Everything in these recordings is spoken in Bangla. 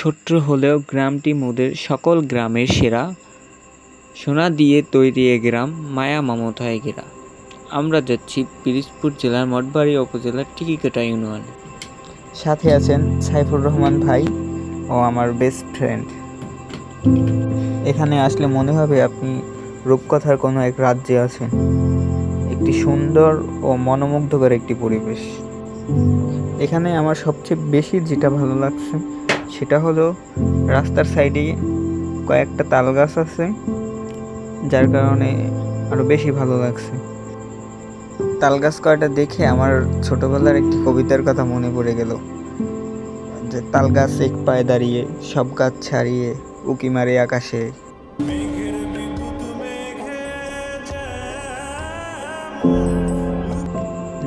ছোট্ট হলেও গ্রামটি মোদের সকল গ্রামের সেরা। সোনা দিয়ে তৈরি এ গ্রাম, মায়া মমতায় ঘেরা। আমরা যাচ্ছি পিরোজপুর জেলার মঠবাড়িয়া উপজেলার টিকিকাটা ইউনিয়নে। সাথে আছেন সাইফুর রহমান ভাই ও আমার বেস্ট ফ্রেন্ড। এখানে আসলে মনে হবে আপনি রূপকথার কোনো এক রাজ্যে আছেন। একটি সুন্দর ও মনোমুগ্ধকর একটি পরিবেশ। এখানে আমার সবচেয়ে বেশি যেটা ভালো লাগছে সেটা হলো রাস্তার সাইডে কয়েকটা তাল গাছ আছে, যার কারণে আরো বেশি ভালো লাগছে। তাল গাছ কয়টা দেখে আমার ছোটবেলার একটি কবিতার কথা মনে পড়ে গেল, যে তাল গাছ এক পায়ে দাঁড়িয়ে, সব গাছ ছাড়িয়ে উকি মারে আকাশে।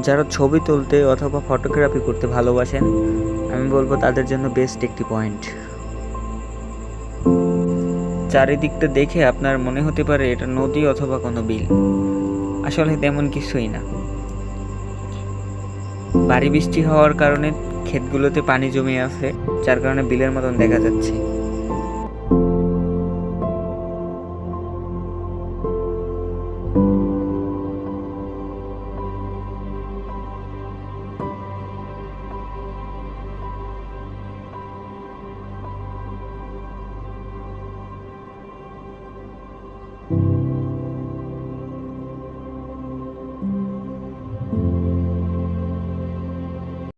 যারা ছবি তুলতে অথবা ফটোগ্রাফি করতে ভালোবাসেন, আমি বলবো তাদের জন্য বেস্ট একটি পয়েন্ট। চারিদিকটা দেখে আপনার মনে হতে পারে এটা নদী অথবা কোনো বিল, আসলে তেমন কিছুই না। ভারী বৃষ্টি হওয়ার কারণে ক্ষেতগুলোতে পানি জমে আছে, যার কারণে বিলের মতন দেখা যাচ্ছে।